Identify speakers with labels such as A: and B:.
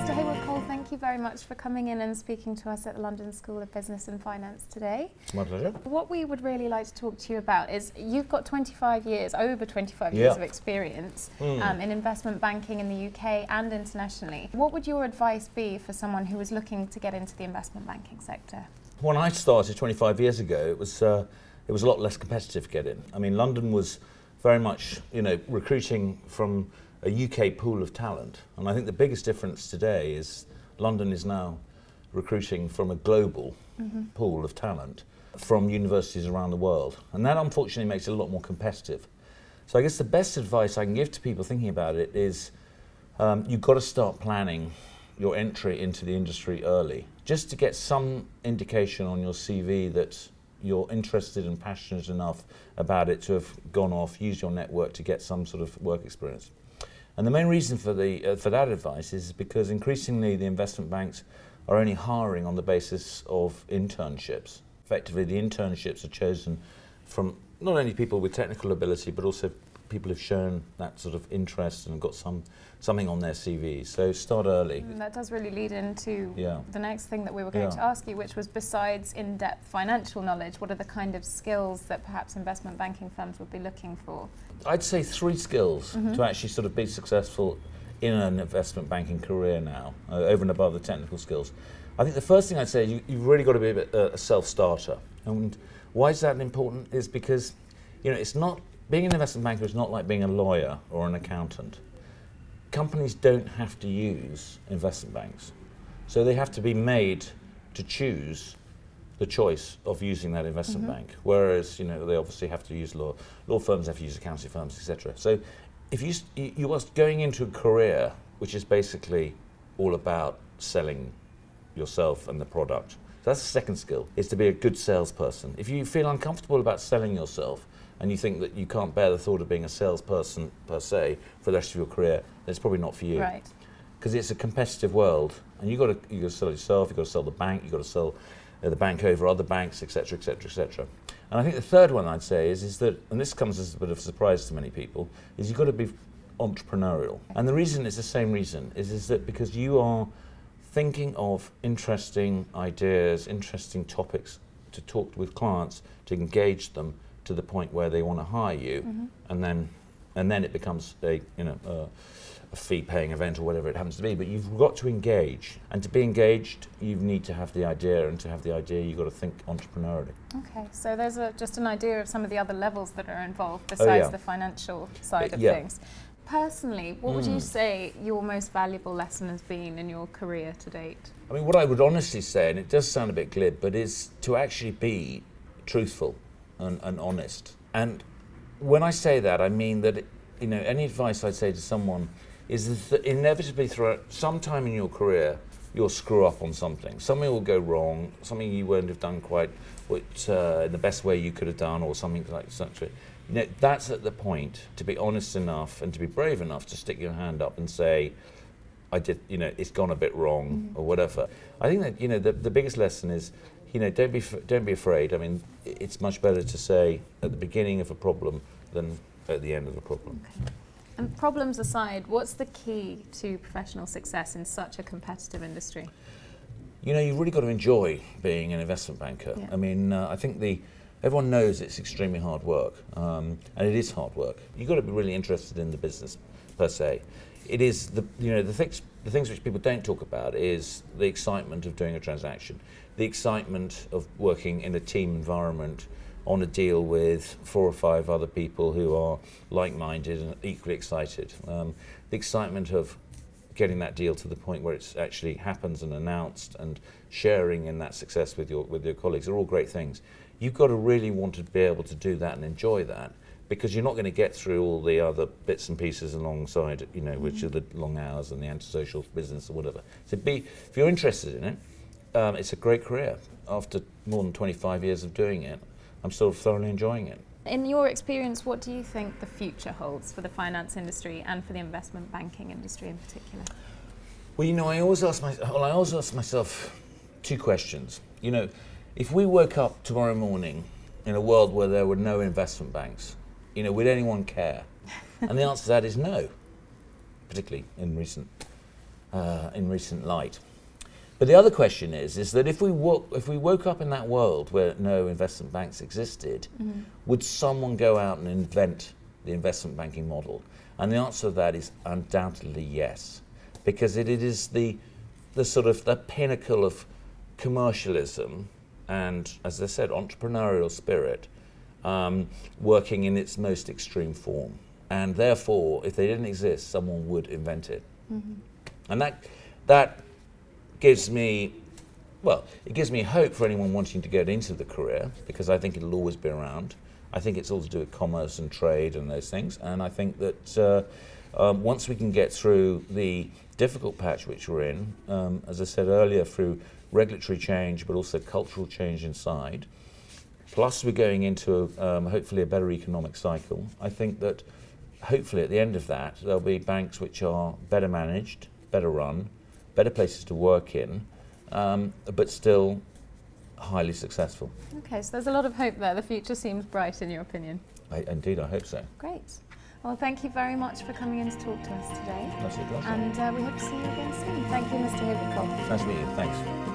A: Mr. Hayward-Cole, thank you very much for coming in and speaking to us at the London School of Business and Finance today.
B: My pleasure.
A: What we would really like to talk to you about is you've got over 25 years of experience in investment banking in the UK and internationally. What would your advice be for someone who was looking to get into the investment banking sector?
B: When I started 25 years ago, it was a lot less competitive to get in. I mean, London was very much, recruiting from a UK pool of talent. And I think the biggest difference today is London is now recruiting from a global pool of talent from universities around the world. And that unfortunately makes it a lot more competitive. So I guess the best advice I can give to people thinking about it is you've got to start planning your entry into the industry early, just to get some indication on your CV that you're interested and passionate enough about it to have gone off, used your network to get some sort of work experience. And the main reason for that advice is because increasingly the investment banks are only hiring on the basis of internships. Effectively, the internships are chosen from not only people with technical ability, but also people who've shown that sort of interest and got something on their CVs. So start early.
A: And that does really lead into the next thing that we were going to ask you, which was, besides in-depth financial knowledge, what are the kind of skills that perhaps investment banking firms would be looking for? I'd
B: say 3 skills to actually sort of be successful in an investment banking career now, over and above the technical skills. I think the first thing I'd say is you've really got to be a self-starter. And why is that important? Is because, it's not, being an investment banker is not like being a lawyer or an accountant. Companies don't have to use investment banks. So they have to be made to choose the choice of using that investment bank. Whereas, they obviously have to use law firms, have to use accounting firms, etc. So if you are going into a career which is basically all about selling yourself and the product. So that's the second skill, is to be a good salesperson. If you feel uncomfortable about selling yourself and you think that you can't bear the thought of being a salesperson per se for the rest of your career, then it's probably not for you.
A: Right.
B: Because it's a competitive world, and you've got to sell yourself, you've got to sell the bank, you've got to sell the bank over other banks, etc., etc., etc. And I think the third one I'd say is that, and this comes as a bit of a surprise to many people, is you've got to be entrepreneurial. And the reason is the same reason, is that because you are thinking of interesting ideas, interesting topics to talk with clients, to engage them to the point where they want to hire you, and then it becomes a fee-paying event or whatever it happens to be. But you've got to engage, and to be engaged, you need to have the idea, and to have the idea, you've got to think entrepreneurially.
A: Okay, so there's just an idea of some of the other levels that are involved besides the financial side of things. Personally, what would you say your most valuable lesson has been in your career to date? I mean,
B: what I would honestly say, and it does sound a bit glib, but is to actually be truthful and honest. And when I say that, I mean that, any advice I'd say to someone is that inevitably throughout some time in your career, you'll screw up on something. Something will go wrong, something you won't have done quite in the best way you could have done, or something like such. That's at the point to be honest enough and to be brave enough to stick your hand up and say, I did, it's gone a bit wrong, or whatever. I think that, the biggest lesson is, don't be afraid. I mean, it's much better to say at the beginning of a problem than at the end of a problem.
A: Okay. And problems aside, what's the key to professional success in such a competitive industry?
B: You've really got to enjoy being an investment banker. Yeah. I mean, I think everyone knows it's extremely hard work, and it is hard work. You've got to be really interested in the business per se. It is the things which people don't talk about is the excitement of doing a transaction, the excitement of working in a team environment on a deal with 4 or 5 other people who are like-minded and equally excited. The excitement of getting that deal to the point where it actually happens and announced, and sharing in that success with your colleagues are all great things. You've got to really want to be able to do that and enjoy that, because you're not going to get through all the other bits and pieces alongside, which are the long hours and the antisocial business or whatever. So if you're interested in it, it's a great career. After more than 25 years of doing it, I'm still thoroughly enjoying it.
A: In your experience, what do you think the future holds for the finance industry and for the investment banking industry in particular?
B: Well, I always ask myself 2 questions. If we woke up tomorrow morning in a world where there were no investment banks, would anyone care? And the answer to that is no, particularly in recent in recent light. But the other question is that if we woke up in that world where no investment banks existed, would someone go out and invent the investment banking model? And the answer to that is undoubtedly yes, because it is the sort of the pinnacle of commercialism and, as I said, entrepreneurial spirit working in its most extreme form. And therefore, if they didn't exist, someone would invent it. And that gives me, well, it gives me hope for anyone wanting to get into the career, because I think it'll always be around. I think it's all to do with commerce and trade and those things. And I think that once we can get through the difficult patch which we're in, as I said earlier, through regulatory change, but also cultural change inside, plus we're going into hopefully a better economic cycle, I think that hopefully at the end of that, there'll be banks which are better managed, better run, better places to work in, but still highly successful.
A: Okay, so there's a lot of hope there. The future seems bright in your opinion.
B: Indeed, I hope so.
A: Great. Well, thank you very much for coming in to talk to us today.
B: That's a pleasure.
A: And we hope to see you again soon. Thank you, Mr. Hayward-Cole.
B: Nice to meet you. Thanks.